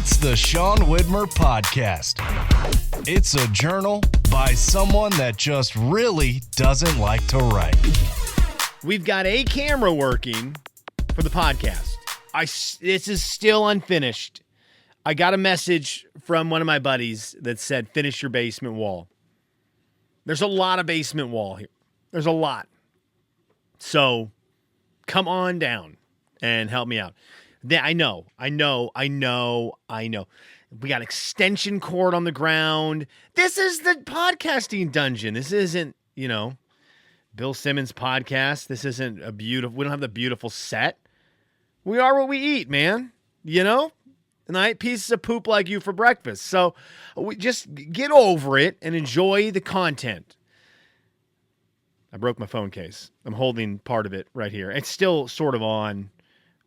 It's the Sean Widmer Podcast. It's a journal by someone that just really doesn't like to write. We've got a camera working for the podcast. This is still unfinished. I got a message from one of my buddies that said, finish your basement wall. There's a lot of basement wall here. There's a lot. So come on down and help me out. I know. We got extension cord on the ground. This is the podcasting dungeon. This isn't, Bill Simmons' podcast. This isn't we don't have the beautiful set. We are what we eat, man. And I eat pieces of poop like you for breakfast. So we just get over it and enjoy the content. I broke my phone case. I'm holding part of it right here. It's still sort of on,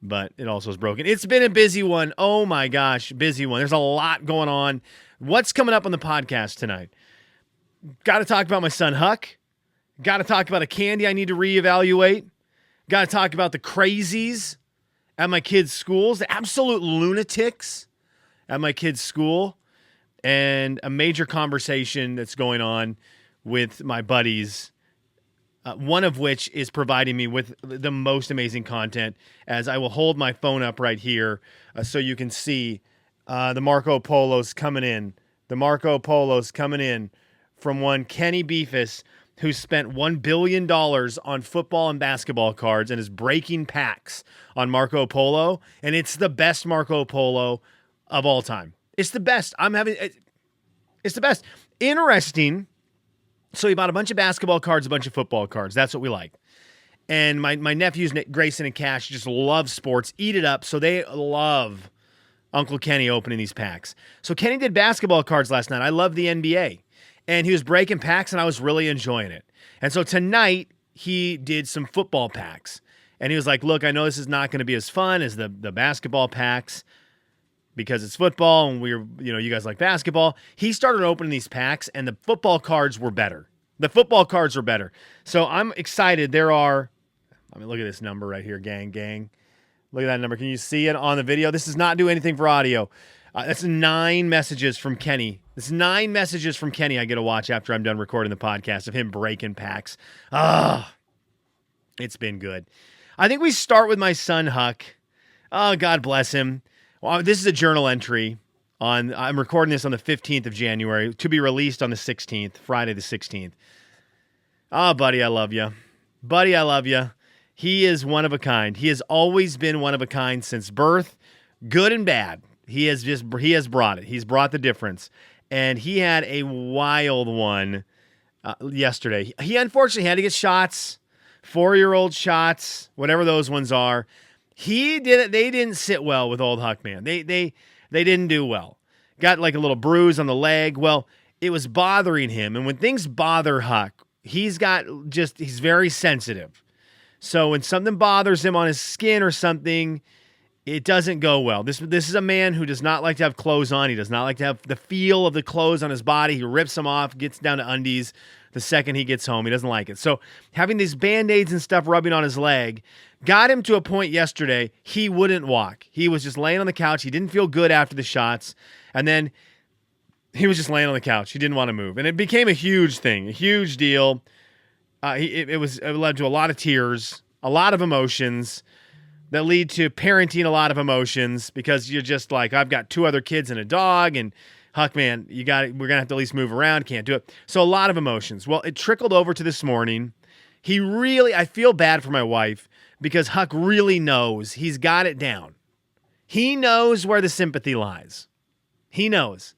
but it also is broken. It's been a busy one. Oh my gosh, busy one. There's a lot going on. What's coming up on the podcast tonight? Got to talk about my son, Huck. Got to talk about a candy I need to reevaluate. Got to talk about the crazies at my kids' schools, the absolute lunatics at my kids' school, and a major conversation that's going on with my buddies, one of which is providing me with the most amazing content, as I will hold my phone up right here so you can see the Marco Polos coming in. The Marco Polos coming in from one Kenny Beefus, who spent $1 billion on football and basketball cards and is breaking packs on Marco Polo. And it's the best Marco Polo of all time. It's the best. It's the best. Interesting. So he bought a bunch of basketball cards, a bunch of football cards. That's what we like. And my nephews, Grayson and Cash, just love sports, eat it up. So they love Uncle Kenny opening these packs. So Kenny did basketball cards last night. I love the NBA. And he was breaking packs, and I was really enjoying it. And so tonight, he did some football packs. And he was like, look, I know this is not going to be as fun as the basketball packs because it's football, and you guys like basketball. He started opening these packs, and the football cards were better. So I'm excited. Look at this number right here, gang. Look at that number. Can you see it on the video? This does not do anything for audio. That's 9 messages from Kenny. It's 9 messages from Kenny I get to watch after I'm done recording the podcast of him breaking packs. It's been good. I think we start with my son, Huck. Oh, God bless him. Well, this is a journal entry. I'm recording this on the 15th of January to be released on the 16th, Friday the 16th. Oh, buddy, I love you. Buddy, I love you. He is one of a kind. He has always been one of a kind since birth, good and bad. He has brought it. He's brought the difference. And he had a wild one yesterday. He unfortunately had to get shots, 4-year-old shots, whatever those ones are. They didn't sit well with old Huck, man. They didn't do well. Got like a little bruise on the leg. Well, it was bothering him. And when things bother Huck, he's very sensitive. So when something bothers him on his skin or something, it doesn't go well. This is a man who does not like to have clothes on. He does not like to have the feel of the clothes on his body. He rips them off, gets down to undies the second he gets home. He doesn't like it. So having these Band-Aids and stuff rubbing on his leg got him to a point yesterday he wouldn't walk. He was just laying on the couch. He didn't feel good after the shots. And then he was just laying on the couch. He didn't want to move. And it became a huge thing, a huge deal. It led to a lot of tears, a lot of emotions that lead to parenting, a lot of emotions, because you're just like, I've got 2 other kids and a dog, and Huck, man, we're going to have to at least move around, can't do it. So a lot of emotions. Well, it trickled over to this morning. I feel bad for my wife, because Huck really knows. He's got it down. He knows where the sympathy lies. He knows.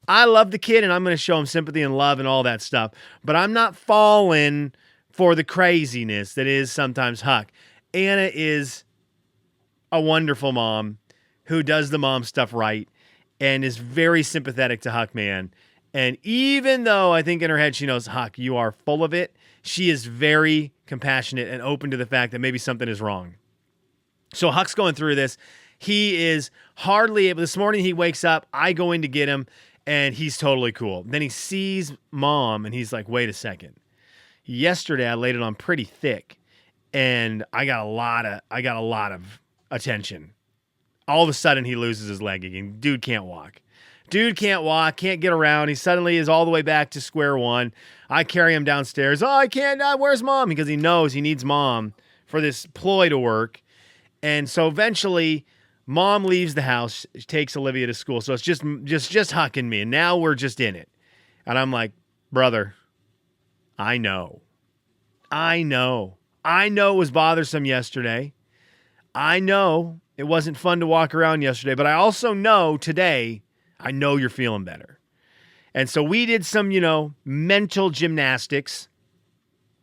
I love the kid, and I'm going to show him sympathy and love and all that stuff, but I'm not falling for the craziness that is sometimes Huck. Anna is a wonderful mom who does the mom stuff right and is very sympathetic to Huck, man. And even though I think in her head she knows, Huck, you are full of it, she is very compassionate and open to the fact that maybe something is wrong. So Huck's going through this. He is hardly able. This morning he wakes up, I go in to get him, and he's totally cool. Then he sees mom, and he's like, wait a second. Yesterday I laid it on pretty thick, and I got a lot of attention. All of a sudden, he loses his leg again. Dude can't walk. Can't get around. He suddenly is all the way back to square one. I carry him downstairs. Oh, I can't. Where's mom? Because he knows he needs mom for this ploy to work. And so eventually, mom leaves the house, takes Olivia to school. So it's just Huck and me. And now we're just in it. And I'm like, brother, I know it was bothersome yesterday. I know it wasn't fun to walk around yesterday, but I also know today, I know you're feeling better. And so we did some, mental gymnastics,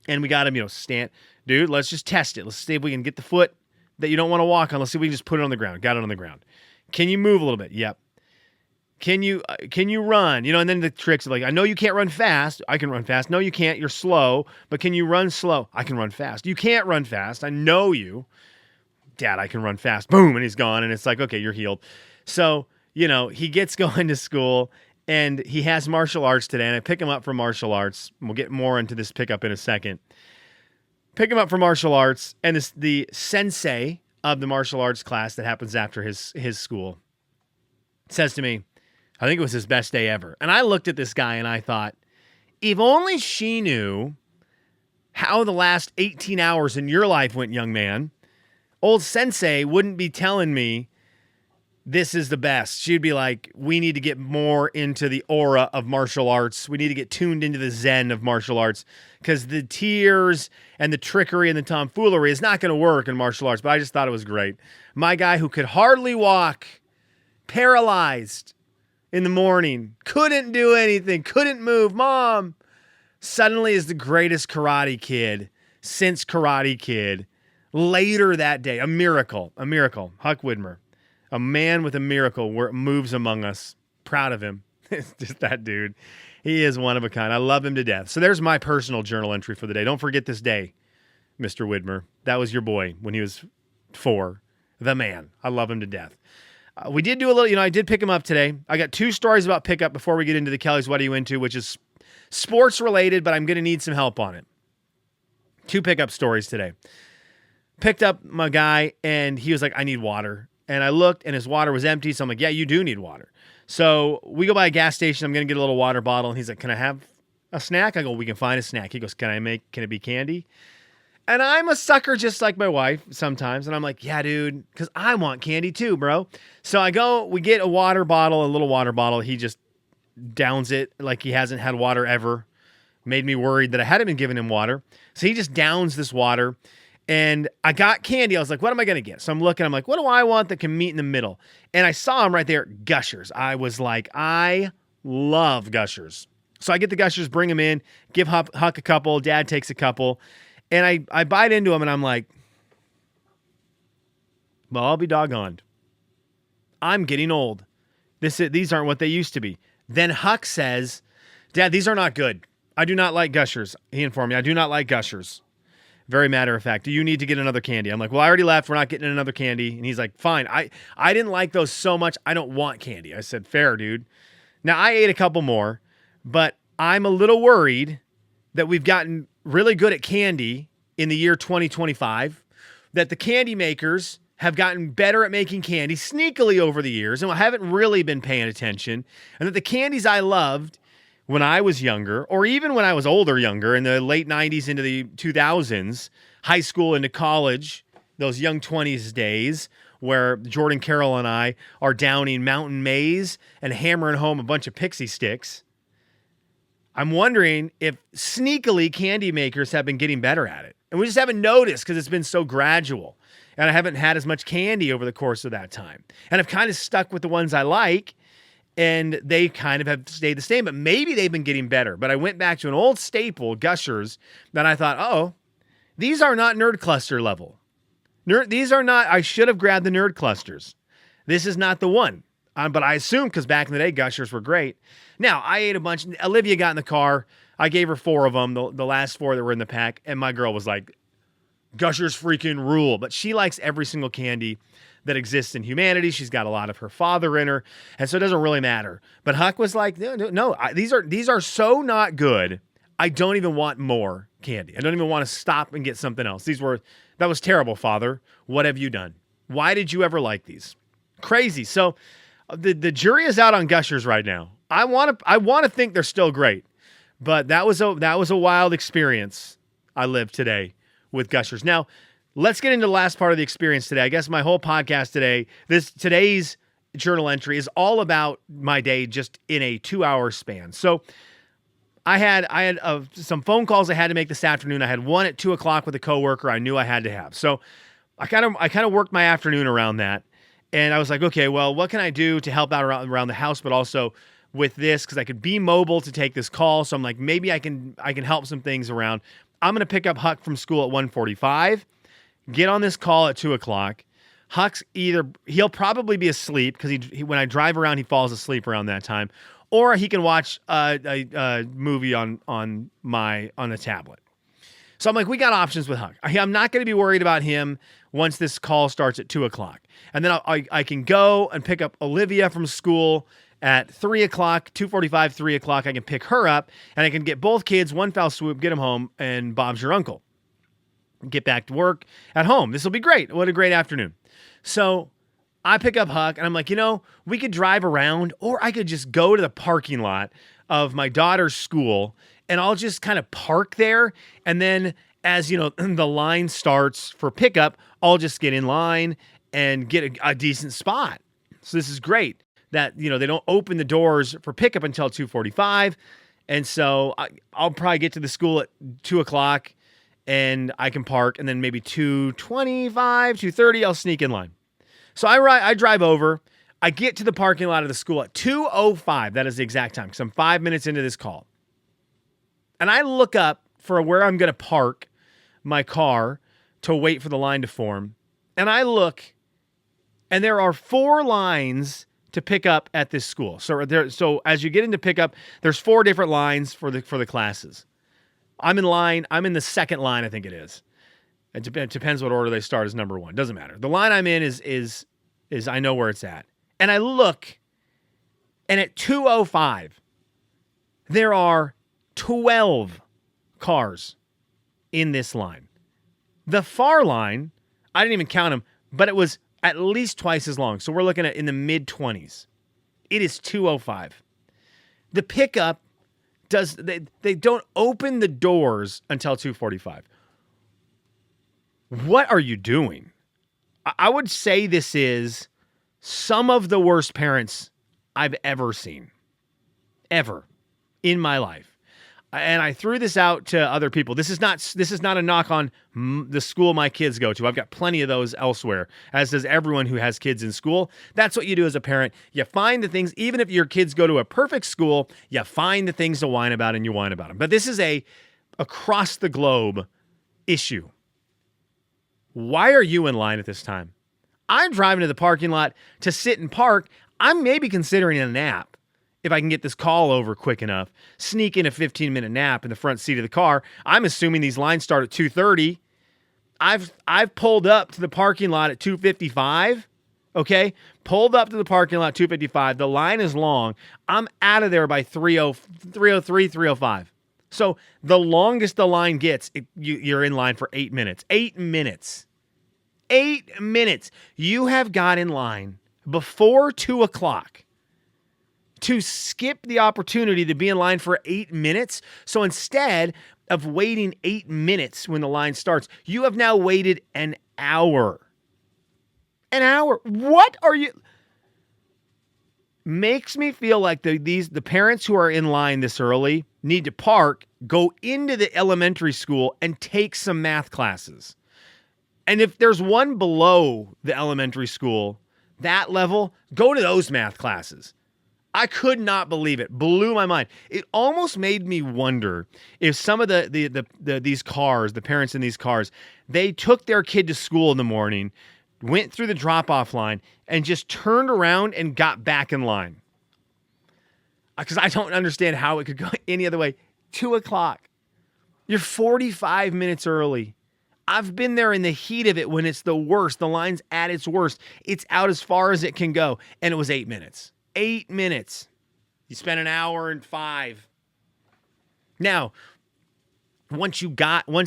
and we got him, stand. Dude, let's just test it. Let's see if we can get the foot that you don't want to walk on. Let's see if we can just put it on the ground. Got it on the ground. Can you move a little bit? Yep. Can you run? And then the tricks are like, I know you can't run fast. I can run fast. No, you can't. You're slow. But can you run slow? I can run fast. You can't run fast. I know you. Dad, I can run fast. Boom, and he's gone. And it's like, okay, you're healed. So, he gets going to school, and he has martial arts today, and I pick him up from martial arts. We'll get more into this pickup in a second. Pick him up from martial arts, and the sensei of the martial arts class that happens after his school says to me, I think it was his best day ever. And I looked at this guy and I thought, if only she knew how the last 18 hours in your life went, young man, old sensei wouldn't be telling me this is the best. She'd be like, we need to get more into the aura of martial arts. We need to get tuned into the zen of martial arts, because the tears and the trickery and the tomfoolery is not going to work in martial arts. But I just thought it was great. My guy who could hardly walk, paralyzed in the morning, couldn't do anything, couldn't move. Mom suddenly is the greatest Karate Kid since Karate Kid. Later that day, a miracle. Huck Widmer, a man with a miracle, moves among us. Proud of him. It's just that dude. He is one of a kind. I love him to death. So there's my personal journal entry for the day. Don't forget this day, Mr. Widmer. That was your boy when he was 4. The man. I love him to death. We did do a little, I did pick him up today. I got 2 stories about pickup before we get into the Kelly's What Are You Into, which is sports related, but I'm going to need some help on it. 2 pickup stories today. Picked up my guy, and he was like, I need water. And I looked, and his water was empty, so I'm like, yeah, you do need water. So we go by a gas station. I'm going to get a little water bottle, and he's like, can I have a snack? I go, we can find a snack. He goes, can it be candy? And I'm a sucker just like my wife sometimes. And I'm like, yeah, dude, because I want candy too, bro. So we get a little water bottle. He just downs it like he hasn't had water ever. Made me worried that I hadn't been giving him water. So he just downs this water. And I got candy. I was like, what am I going to get? So I'm looking. I'm like, what do I want that can meet in the middle? And I saw him right there, Gushers. I was like, I love Gushers. So I get the Gushers, bring them in, give Huck a couple. Dad takes a couple. And I bite into them, and I'm like, well, I'll be doggoned. I'm getting old. These aren't what they used to be. Then Huck says, Dad, these are not good. I do not like Gushers. He informed me, I do not like Gushers. Very matter of fact. Do you need to get another candy? I'm like, well, I already left. We're not getting another candy. And he's like, fine. I didn't like those so much. I don't want candy. I said, fair, dude. Now, I ate a couple more, but I'm a little worried that we've gotten really good at candy in the year 2025, that the candy makers have gotten better at making candy sneakily over the years, and I haven't really been paying attention, and that the candies I loved when I was younger, or even when I was younger, in the late 90s into the 2000s, high school into college, those young 20s days, where Jordan Carroll and I are downing Mountain Maze and hammering home a bunch of pixie sticks, I'm wondering if sneakily candy makers have been getting better at it. And we just haven't noticed because it's been so gradual. And I haven't had as much candy over the course of that time. And I've kind of stuck with the ones I like, and they kind of have stayed the same. But maybe they've been getting better. But I went back to an old staple, Gushers, that I thought, oh, these are not Nerd Cluster level. These are not, I should have grabbed the Nerd Clusters. This is not the one. But I assume because back in the day, Gushers were great. Now, I ate a bunch. Olivia got in the car. I gave her 4 of them, the last 4 that were in the pack. And my girl was like, Gushers freaking rule. But she likes every single candy that exists in humanity. She's got a lot of her father in her. And so it doesn't really matter. But Huck was like, no, these are so not good. I don't even want more candy. I don't even want to stop and get something else. That was terrible, Father. What have you done? Why did you ever like these? Crazy. So the jury is out on Gushers right now. I want to think they're still great, but that was a wild experience I lived today with Gushers. Now, let's get into the last part of the experience today. I guess my whole podcast today, today's journal entry is all about my day just in a 2-hour span. So I had some phone calls I had to make this afternoon. I had one at 2:00 with a coworker I knew I had to have. So I kind of worked my afternoon around that. And I was like, okay, well, what can I do to help out around the house, but also with this, because I could be mobile to take this call. So I'm like, maybe I can help some things around. I'm going to pick up Huck from school at 1:45, get on this call at 2:00. Huck's he'll probably be asleep because he when I drive around, he falls asleep around that time, or he can watch a movie on the tablet. So I'm like, we got options with Huck. I'm not going to be worried about him once this call starts at 2:00. And then I can go and pick up Olivia from school at 3:00, 2:45, 3:00. I can pick her up and I can get both kids, one foul swoop, get them home, and Bob's your uncle. Get back to work at home. This will be great. What a great afternoon. So I pick up Huck and I'm like, we could drive around, or I could just go to the parking lot of my daughter's school and I'll just kind of park there. And then as the line starts for pickup, I'll just get in line and get a decent spot. So this is great that, they don't open the doors for pickup until 2:45. And so I'll probably get to the school at 2:00 and I can park, and then maybe 2:25, 2:30, I'll sneak in line. So I drive over. I get to the parking lot of the school at 2:05. That is the exact time because I'm 5 minutes into this call. And I look up for where I'm going to park my car to wait for the line to form. And I look, and there are 4 lines to pick up at this school. So as you get into pickup, there's 4 different lines for the classes. I'm in the second line, I think it is. It depends what order they start as number 1. Doesn't matter. The line I'm in is I know where it's at. And I look, and at 2:05, there are 12 cars in this line. The far line, I didn't even count them, but it was at least twice as long. So we're looking at in the mid-20s. It is 2:05. The pickup they don't open the doors until 2:45. What are you doing? I would say this is some of the worst parents I've ever seen. Ever. In my life. And I threw this out to other people. This is not a knock on the school my kids go to. I've got plenty of those elsewhere, as does everyone who has kids in school. That's what you do as a parent. You find the things, even if your kids go to a perfect school, you find the things to whine about and you whine about them. But this is a across the globe issue. Why are you in line at this time? I'm driving to the parking lot to sit and park. I'm maybe considering a nap. If I can get this call over quick enough, sneak in a 15-minute nap in the front seat of the car. I'm assuming these lines start at 2:30. I've pulled up to the parking lot at 2:55. Okay? Pulled up to the parking lot at 2:55. The line is long. I'm out of there by 3:03, 3:05. So the longest the line gets, you're in line for 8 minutes. 8 minutes. 8 minutes. You have got in line before 2:00. To skip the opportunity to be in line for 8 minutes. So instead of waiting 8 minutes when the line starts, you have now waited an hour. An hour. What are you? Makes me feel like the parents who are in line this early need to park, go into the elementary school, and take some math classes. And if there's one below the elementary school, that level, go to those math classes. I could not believe it. Blew my mind. It almost made me wonder if some of these cars, the parents in these cars, they took their kid to school in the morning, went through the drop-off line, and just turned around and got back in line. Because I don't understand how it could go any other way. 2:00. You're 45 minutes early. I've been there in the heat of it when it's the worst. The line's at its worst. It's out as far as it can go. And it was 8 minutes. 8 minutes. You spent an hour and 5. Now, once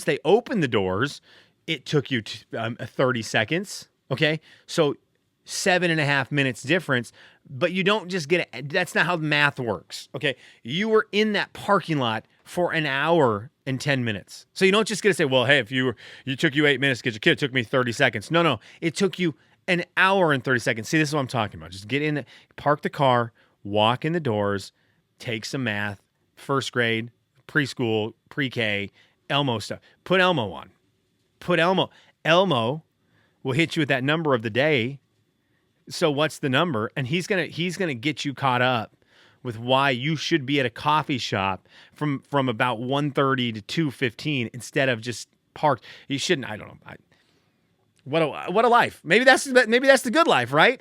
they opened the doors, it took you 30 seconds. Okay. So 7.5 minutes difference, but you don't just get it. That's not how math works. Okay. You were in that parking lot for an hour and 10 minutes. So you don't just get to say, well, hey, if you took you 8 minutes to get your kid, it took me 30 seconds. No. It took you an hour and 30 seconds. See, this is what I'm talking about. Just get in, park the car, walk in the doors, take some math, first grade, preschool, pre-K, Elmo stuff. Put Elmo on. Elmo will hit you with that number of the day. So what's the number? And he's gonna get you caught up with why you should be at a coffee shop from about 1:30 to 2:15 instead of just parked. You shouldn't. I don't know. What a life. Maybe that's the good life, right?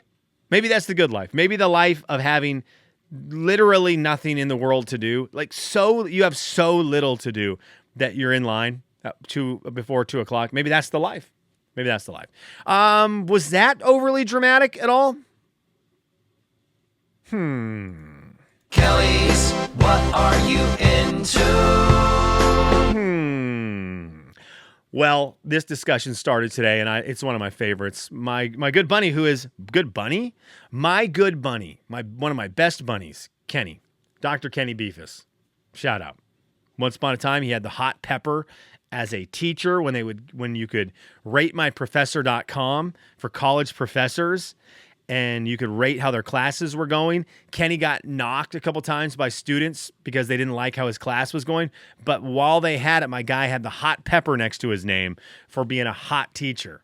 Maybe that's the good life. Maybe the life of having literally nothing in the world to do. Like, so you have so little to do that you're in line before 2 o'clock. Maybe that's the life. Was that overly dramatic at all? Kelly's, what are you into? Well, this discussion started today, and it's one of my favorites. My good bunny, who is good bunny? My good bunny, one of my best bunnies, Kenny, Dr. Kenny Beefus. Shout out. Once upon a time, he had the hot pepper as a teacher when you could ratemyprofessor.com for college professors, and you could rate how their classes were going. Kenny got knocked a couple times by students because they didn't like how his class was going. But while they had it, my guy had the hot pepper next to his name for being a hot teacher.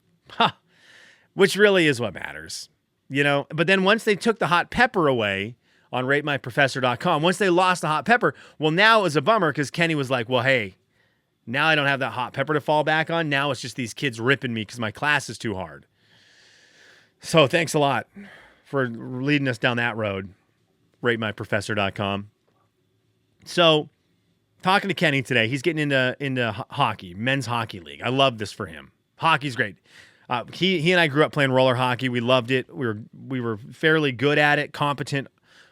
Which really is what matters, you know? But then once they took the hot pepper away on ratemyprofessor.com, once they lost the hot pepper, well, now it was a bummer because Kenny was like, well, hey, now I don't have that hot pepper to fall back on. Now it's just these kids ripping me because my class is too hard. So thanks a lot for leading us down that road, ratemyprofessor.com. So talking to Kenny today, he's getting into hockey, men's hockey league. I love this for him. Hockey's great. He and I grew up playing roller hockey. We loved it. We were fairly good at it, competent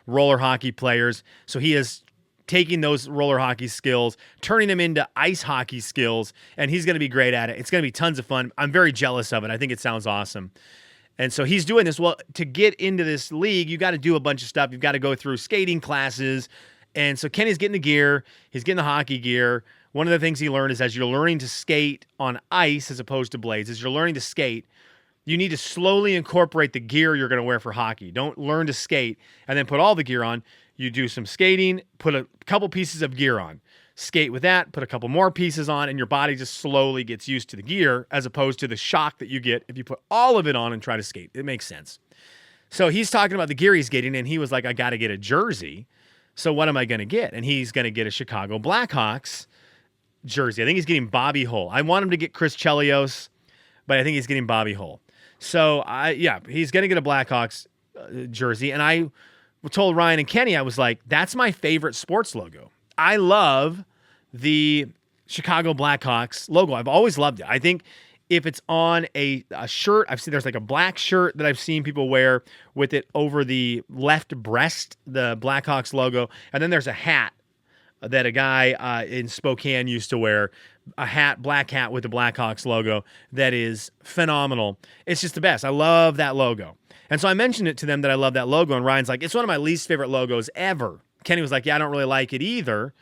roller hockey players. So he is taking those roller hockey skills, turning them into ice hockey skills, and he's going to be great at it. It's going to be tons of fun. I'm very jealous of it. I think it sounds awesome. And so he's doing this. Well, to get into this league, you got to do a bunch of stuff. You've got to go through skating classes. And so Kenny's getting the gear. He's getting the hockey gear. One of the things he learned is as you're learning to skate on ice as opposed to blades, as you're learning to skate, you need to slowly incorporate the gear you're going to wear for hockey. Don't learn to skate and then put all the gear on. You do some skating, put a couple pieces of gear on. Skate with that, put a couple more pieces on, and your body just slowly gets used to the gear as opposed to the shock that you get if you put all of it on and try to skate. It makes sense. So he's talking about the gear he's getting, and he was like, I got to get a jersey. So what am I going to get? And he's going to get a Chicago Blackhawks jersey. I think he's getting Bobby Hull. I want him to get Chris Chelios, but I think he's getting Bobby Hull. So he's going to get a Blackhawks jersey. And I told Ryan and Kenny, I was like, that's my favorite sports logo. I love the Chicago Blackhawks logo. I've always loved it. I think if it's on a shirt, I've seen there's like a black shirt that I've seen people wear with it over the left breast, the Blackhawks logo. And then there's a hat that a guy in Spokane used to wear, black hat with the Blackhawks logo that is phenomenal. It's just the best. I love that logo. And so I mentioned it to them that I love that logo, and Ryan's like, it's one of my least favorite logos ever. Kenny was like, yeah, I don't really like it either.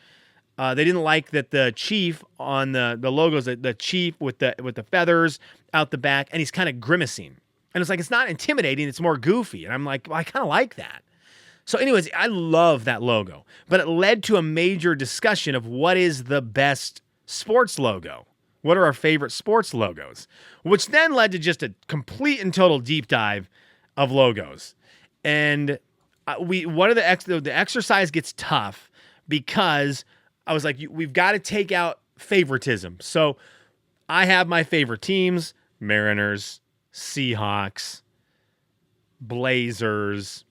They didn't like that the chief on the logos, the chief with the feathers out the back, and he's kind of grimacing. And it's like, it's not intimidating, it's more goofy. And I'm like, well, I kind of like that. So anyways, I love that logo. But it led to a major discussion of what is the best sports logo. What are our favorite sports logos? Which then led to just a complete and total deep dive of logos. And the exercise gets tough because I was like, we've got to take out favoritism. So I have my favorite teams: Mariners, Seahawks, Blazers.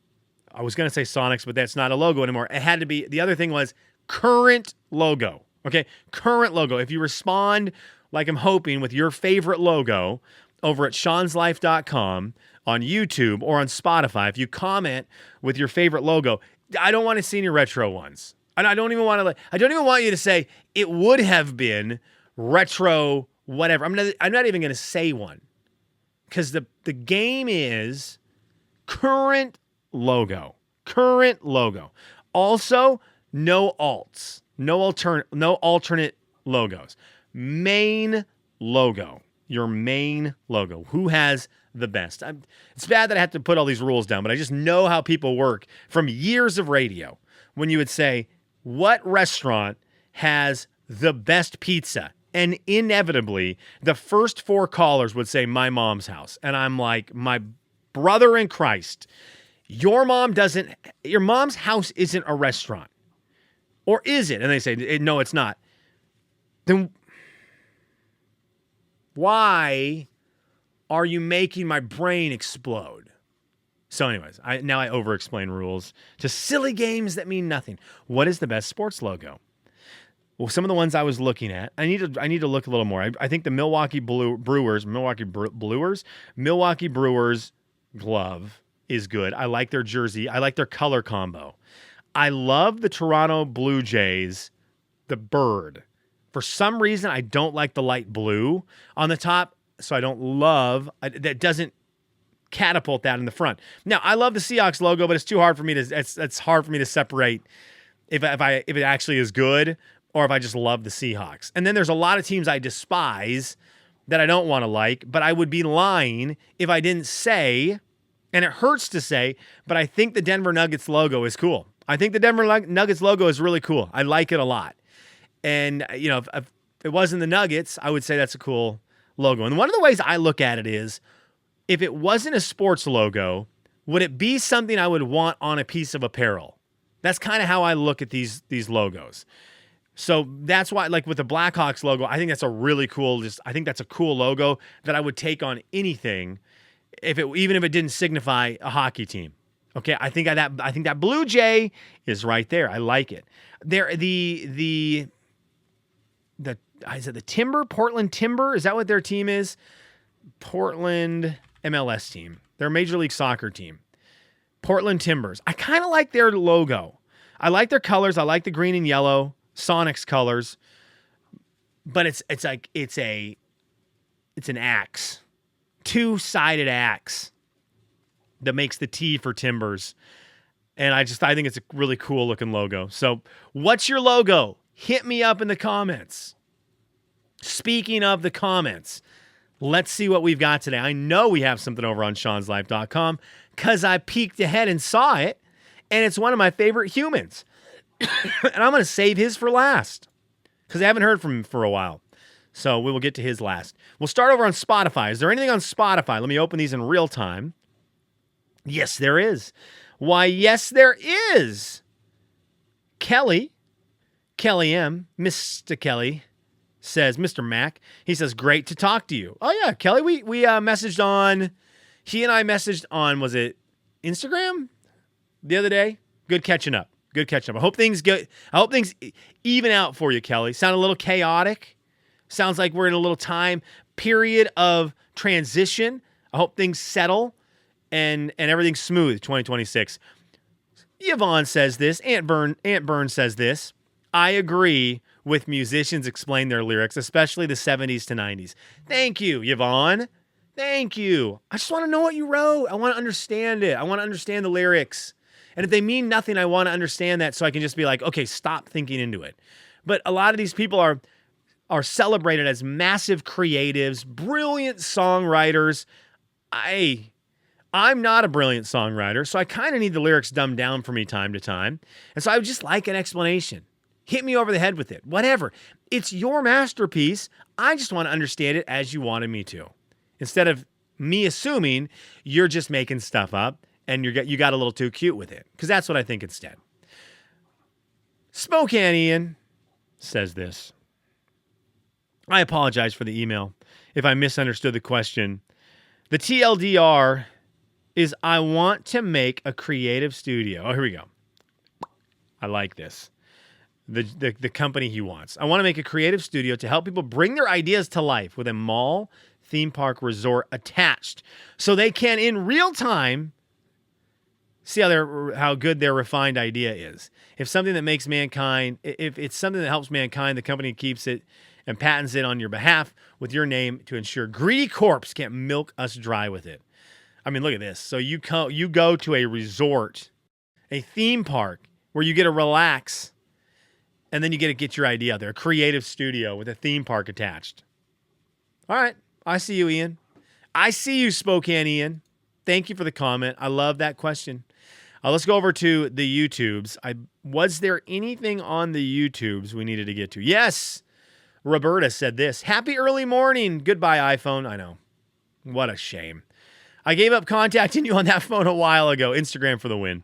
I was going to say Sonics, but that's not a logo anymore. It had to be, the other thing was current logo. Okay, current logo. If you respond, like I'm hoping, with your favorite logo over at Sean'sLife.com, on YouTube or on Spotify, if you comment with your favorite logo, I don't want to see any retro ones. And I don't even want you to say it would have been retro whatever. I'm not even going to say one. Because the game is Current logo. Also, no alts. No alternate logos. Main logo. Your main logo. Who has the best? It's bad that I have to put all these rules down, but I just know how people work from years of radio. When you would say, what restaurant has the best pizza? And inevitably, the first 4 callers would say, my mom's house. And I'm like, my brother in Christ, your mom's house isn't a restaurant. Or is it? And they say, no, it's not. Then why are you making my brain explode? So anyways, now I over-explain rules to silly games that mean nothing. What is the best sports logo? Well, some of the ones I was looking at, I need to look a little more. I think the Milwaukee Brewers glove is good. I like their jersey. I like their color combo. I love the Toronto Blue Jays, the bird. For some reason, I don't like the light blue on the top, so I don't love that. Doesn't catapult that in the front. Now, I love the Seahawks logo, but it's too hard for me to. It's hard for me to separate if it actually is good or if I just love the Seahawks. And then there's a lot of teams I despise that I don't want to like, but I would be lying if I didn't say, and it hurts to say, but I think the Denver Nuggets logo is cool. I think the Denver Nuggets logo is really cool. I like it a lot. And, if it wasn't the Nuggets, I would say that's a cool logo. And one of the ways I look at it is, if it wasn't a sports logo, would it be something I would want on a piece of apparel? That's kind of how I look at these logos. So that's why, like with the Blackhawks logo, I think that's a really cool, I think that's a cool logo that I would take on anything, even if it didn't signify a hockey team. Okay, I think that Blue Jay is right there. I like it. There, is it the Timber? Portland Timber? Is that what their team is? Portland MLS team. They're a Major League Soccer team. Portland Timbers. I kind of like their logo. I like their colors. I like the green and yellow, Sonics colors. But it's an axe. 2-sided axe that makes the T for Timbers. And I think it's a really cool looking logo. So what's your logo? Hit me up in the comments. Speaking of the comments, let's see what we've got today. I know we have something over on Sean'sLife.com because I peeked ahead and saw it, and it's one of my favorite humans. And I'm going to save his for last because I haven't heard from him for a while. So we will get to his last. We'll start over on Spotify. Is there anything on Spotify? Let me open these in real time. Yes, there is. Why, yes, there is. Kelly M., Mr. Kelly, says, Mr. Mac, he says, great to talk to you. Oh, yeah, Kelly, we messaged on, he and I messaged on, was it Instagram the other day? Good catching up. I hope things even out for you, Kelly. Sound a little chaotic. Sounds like we're in a little time period of transition. I hope things settle and everything's smooth, 2026. Yvonne says this. Aunt Byrne says this. I agree with musicians explain their lyrics, especially the 70s to 90s. Thank you, Yvonne. Thank you. I just want to know what you wrote. I want to understand it. I want to understand the lyrics. And if they mean nothing, I want to understand that so I can just be like, okay, stop thinking into it. But a lot of these people are celebrated as massive creatives, brilliant songwriters. I'm not a brilliant songwriter, so I kind of need the lyrics dumbed down for me time to time. And so I would just like an explanation. Hit me over the head with it. Whatever. It's your masterpiece. I just want to understand it as you wanted me to. Instead of me assuming you're just making stuff up and you got a little too cute with it. Because that's what I think instead. Spokane Ian says this. I apologize for the email if I misunderstood the question. The TLDR is I want to make a creative studio. Oh, here we go. I like this. The company he wants. I want to make a creative studio to help people bring their ideas to life with a mall, theme park, resort attached. So they can, in real time, see how good their refined idea is. If something that makes mankind, if it's something that helps mankind, the company keeps it and patents it on your behalf with your name to ensure greedy corpse can't milk us dry with it. I mean, look at this. So you go to a resort, a theme park where you get to relax, and then you get to get your idea out there. A creative studio with a theme park attached. All right. I see you, Ian. I see you, Spokane Ian. Thank you for the comment. I love that question. Let's go over to the YouTubes. Was there anything on the YouTubes we needed to get to? Yes. Roberta said this. Happy early morning. Goodbye, iPhone. I know. What a shame. I gave up contacting you on that phone a while ago. Instagram for the win.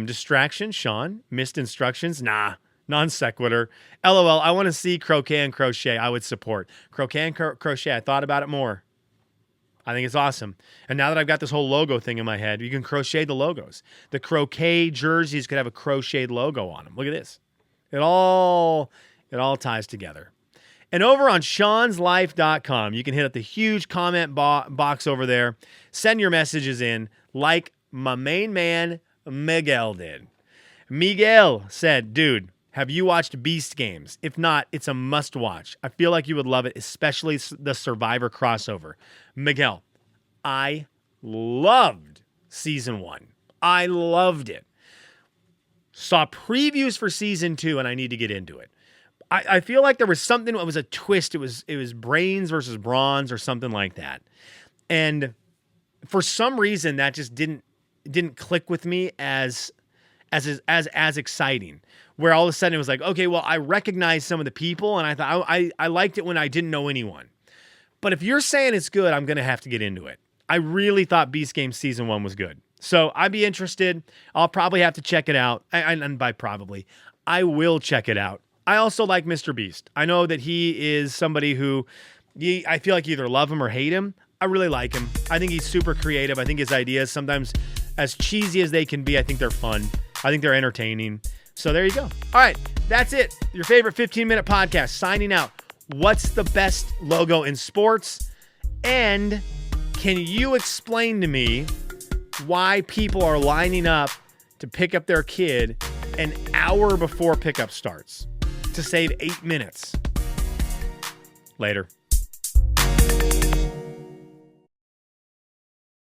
Distraction, Sean. Missed instructions? Nah. Non sequitur. LOL. I want to see croquet and crochet. I would support. Croquet and crochet. I thought about it more. I think it's awesome. And now that I've got this whole logo thing in my head, you can crochet the logos. The croquet jerseys could have a crocheted logo on them. Look at this. It all ties together. And over on Sean'sLife.com, you can hit up the huge comment box over there. Send your messages in like my main man, Miguel, did. Miguel said, dude, have you watched Beast Games? If not, it's a must watch. I feel like you would love it, especially the Survivor crossover. Miguel, I loved season 1. I loved it. Saw previews for season 2, and I need to get into it. I feel like there was something, it was a twist. It was brains versus bronze or something like that. And for some reason, that just didn't click with me as exciting. Where all of a sudden it was like, okay, well, I recognize some of the people, and I thought I liked it when I didn't know anyone. But if you're saying it's good, I'm going to have to get into it. I really thought Beast Games Season 1 was good. So I'd be interested. I'll probably have to check it out. And by probably, I will check it out. I also like Mr. Beast. I know that he is somebody who I feel like you either love him or hate him. I really like him. I think he's super creative. I think his ideas, sometimes as cheesy as they can be, I think they're fun. I think they're entertaining. So there you go. All right, that's it. Your favorite 15-minute podcast signing out. What's the best logo in sports? And can you explain to me why people are lining up to pick up their kid an hour before pickup starts to save 8 minutes? Later.